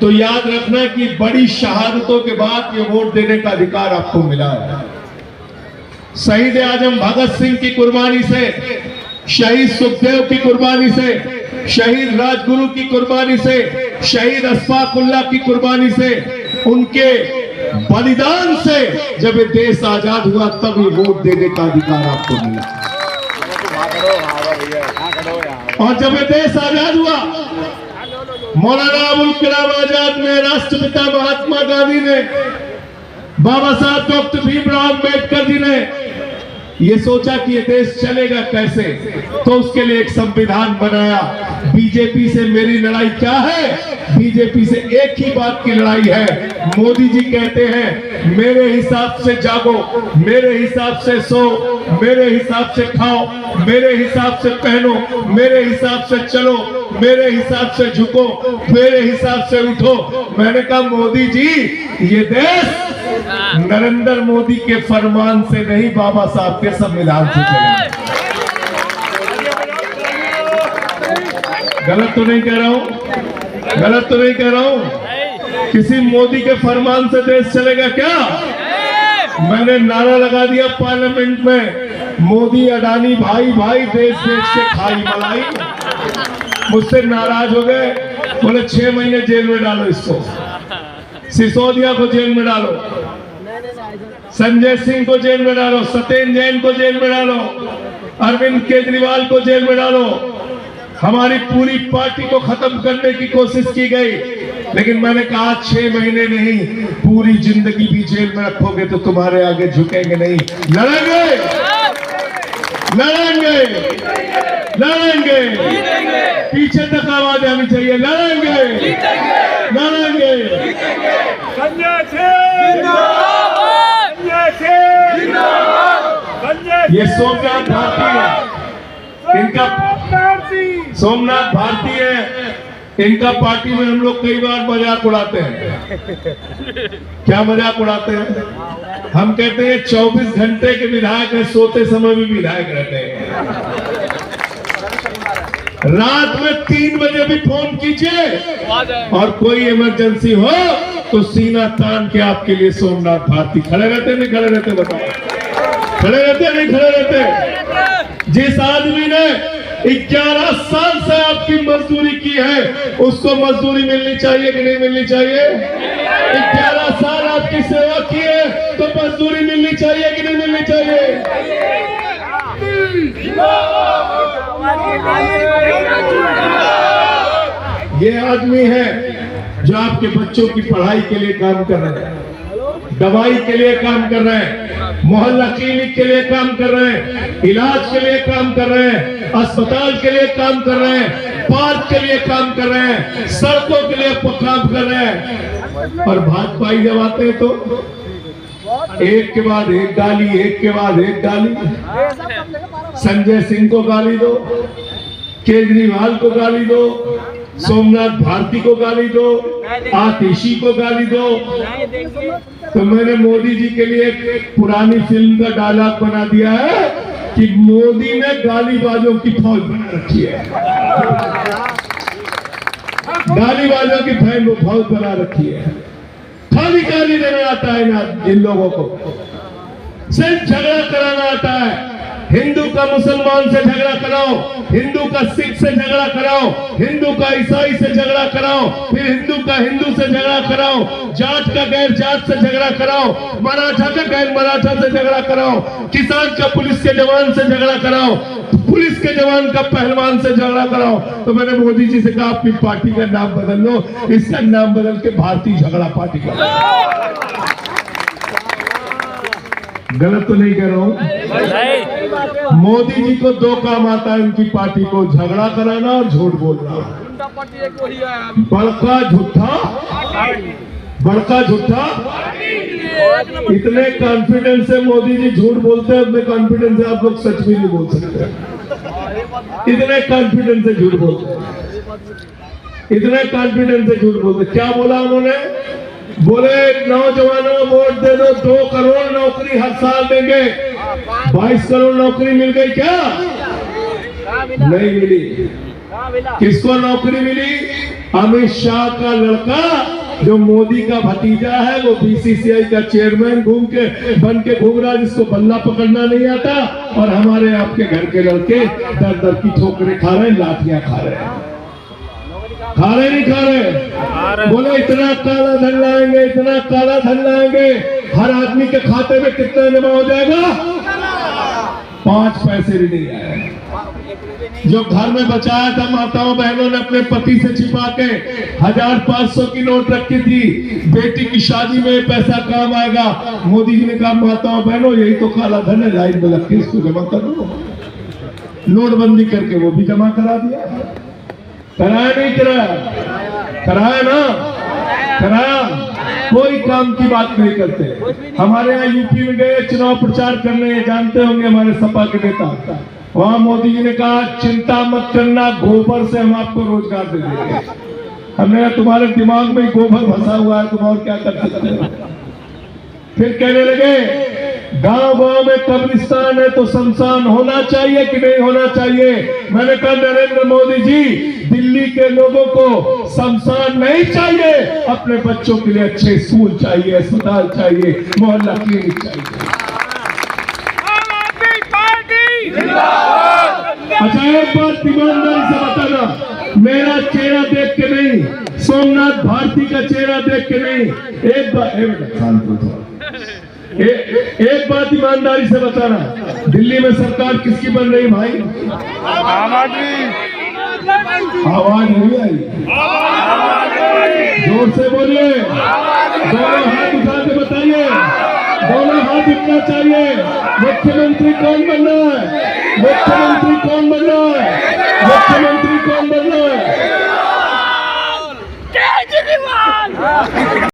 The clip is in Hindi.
तो याद रखना कि बड़ी शहादतों के बाद ये वोट देने का अधिकार आपको मिला है। शहीद आजम भगत सिंह की कुर्बानी से, शहीद सुखदेव की कुर्बानी से, शहीद राजगुरु की कुर्बानी से, शहीद अशफाकुल्लाह की कुर्बानी से, उनके बलिदान से जब ये देश आजाद हुआ तब ये वोट देने का अधिकार आपको मिला। और जब ये देश आजाद हुआ, मौलाना अबुल कलाम आजाद ने, राष्ट्रपिता महात्मा गांधी ने, बाबा साहब डॉक्टर भीमराव अम्बेडकर जी ने ये सोचा कि ये देश चलेगा कैसे, तो उसके लिए एक संविधान बनाया। बीजेपी से मेरी लड़ाई क्या है? बीजेपी से एक ही बात की लड़ाई है। मोदी जी कहते हैं मेरे हिसाब से जागो, मेरे हिसाब से सो, मेरे हिसाब से खाओ, मेरे हिसाब से पहनो, मेरे हिसाब से चलो, मेरे हिसाब से झुको, मेरे हिसाब से उठो। मैंने कहा मोदी जी ये देश नरेंद्र मोदी के फरमान से नहीं, बाबा साहब के संविधान से चलेगा। गलत तो नहीं कह रहा हूं, गलत तो नहीं कह रहा हूं। किसी मोदी के फरमान से देश चलेगा क्या? मैंने नारा लगा दिया पार्लियामेंट में, मोदी अडानी भाई भाई, देश देश के खाई मलाई। मुझसे नाराज हो गए, बोले 6 महीने जेल में डालो इसको, सिसोदिया को जेल में डालो, संजय सिंह को जेल में डालो, सत्येंद्र जैन को जेल में डालो, अरविंद केजरीवाल को जेल में डालो। हमारी पूरी पार्टी को खत्म करने की कोशिश की गई, लेकिन मैंने कहा 6 महीने नहीं, पूरी जिंदगी भी जेल में रखोगे तो तुम्हारे आगे झुकेंगे नहीं। लड़ेंगे, लड़ेंगे, लड़ेंगे, पीछे तक आवाज आनी चाहिए, लड़ेंगे, लड़ेंगे। ये सोमनाथ भारती है, इनका सोमनाथ भारती है, इनका पार्टी में हम लोग कई बार मजाक उड़ाते हैं। क्या मजाक उड़ाते हैं? हम कहते हैं 24 घंटे के विधायक है, सोते समय भी विधायक रहते हैं। रात में 3 बजे भी फोन कीजिए और कोई इमरजेंसी हो तो सीना तान के आपके लिए सोमनाथ भारती खड़े रहते। नहीं खड़े रहते? बताओ, खड़े रहते नहीं खड़े रहते? जिस आदमी ने 11 साल से आपकी मजदूरी की है, उसको मजदूरी मिलनी चाहिए कि नहीं मिलनी चाहिए? 11 साल आपकी सेवा की है तो मजदूरी मिलनी चाहिए कि नहीं मिलनी चाहिए? ये आदमी है जो आपके बच्चों की पढ़ाई के लिए काम कर रहे हैं, दवाई के लिए काम कर रहे हैं, मोहल्ला क्लिनिक के लिए काम कर रहे हैं, इलाज के लिए काम कर रहे हैं, अस्पताल के लिए काम कर रहे हैं, पार्क के लिए काम कर रहे हैं, सड़कों के लिए काम कर रहे हैं। और भाजपाई जब आते हैं तो एक के बाद एक गाली, एक के बाद एक गाली। संजय सिंह को गाली दो, केजरीवाल को गाली दो, सोमनाथ भारती को गाली दो, आतिशी को गाली दो। तो मैंने मोदी जी के लिए एक पुरानी फिल्म का डायलॉग बना दिया है कि मोदी ने गालीबाजों की फौज बना रखी है, गालीबाजों की फौज बना रखी है। खाली गाली देना आता है ना इन लोगों को, सिर्फ झगड़ा कराना आता है। हिंदू का मुसलमान से झगड़ा कराओ, हिंदू का सिख से झगड़ा कराओ, हिंदू का ईसाई से झगड़ा कराओ, फिर हिंदू का हिंदू से झगड़ा कराओ, जाट का गैर जाट से झगड़ा कराओ, मराठा का गैर मराठा से झगड़ा कराओ, किसान का पुलिस के जवान से झगड़ा कराओ, पुलिस के जवान का पहलवान से झगड़ा कराओ। तो मैंने मोदी जी से कहा अपनी पार्टी का नाम बदल लो, इसका नाम बदल के भारतीय झगड़ा पार्टी का। गलत तो नहीं कह रहा हूँ? मोदी जी को 2 काम आता है उनकी पार्टी को, झगड़ा कराना और झूठ बोलना। बड़का झूठा, बड़का झूठा। इतने कॉन्फिडेंस से मोदी जी झूठ बोलते हैं, अपने कॉन्फिडेंस से आप लोग सच भी नहीं बोल सकते। इतने कॉन्फिडेंस से झूठ बोलते हैं, इतने कॉन्फिडेंस से झूठ बोलते। क्या बोला उन्होंने? बोले नौजवानों वोट दे दो, 2 करोड़ नौकरी हर साल देंगे। 22 करोड़ नौकरी मिल गई क्या? नहीं मिली। किसको नौकरी मिली? अमित शाह का लड़का जो मोदी का भतीजा है वो बीसीसीआई का चेयरमैन बन के घूम रहा है, जिसको बल्ला पकड़ना नहीं आता, और हमारे आपके घर के लड़के दर दर की ठोकरें खा रहे हैं, लाठियां खा रहे हैं। खा रहे नहीं खा रहे? बोले इतना काला धन लाएंगे, इतना काला धन लाएंगे, हर आदमी के खाते में कितना जमा हो जाएगा? 5 पैसे भी नहीं आए। जो घर में बचाया था माताओं बहनों ने अपने पति से छिपा के 1000-500 की नोट रखी थी, बेटी की शादी में पैसा काम आएगा, मोदी जी ने कहा माताओं बहनों यही तो काला धन है, लाइन में लग के इसको जमा कर दो। नोटबंदी करके वो भी जमा करा दिया। कराया नहीं कराया? कराया ना? कराया। कोई काम की बात नहीं करते। हमारे यहाँ यूपी में गए चुनाव प्रचार करने, जानते होंगे हमारे सपा के नेता, वहां मोदी जी ने कहा चिंता मत करना, गोबर से हम आपको रोजगार दे देंगे। हमने कहा तुम्हारे दिमाग में गोबर फंसा हुआ है, तुम और क्या कर सकते हो? फिर कहने लगे गांव गांव में कब्रिस्तान है तो शमशान होना चाहिए कि नहीं होना चाहिए? मैंने कहा नरेंद्र मोदी जी, दिल्ली के लोगों को शमशान नहीं चाहिए, अपने बच्चों के लिए अच्छे स्कूल चाहिए, अस्पताल चाहिए, मोहल्ला क्लिनिक चाहिए। अच्छा एक बात ईमानदारी से बताना, मेरा चेहरा देख के नहीं, सोमनाथ भारती का चेहरा देख के नहीं, एक बात ईमानदारी से बताना, दिल्ली में सरकार किसकी बन रही भाई? आम आदमी। आवाज नहीं आई, जोर से बोलिए, दोनों हाथ उठा के बताइए, दोनों हाथ उठना चाहिए। मुख्यमंत्री कौन बन रहा है? मुख्यमंत्री कौन बन रहा है? मुख्यमंत्री कौन बन रहा है? केजरीवाल।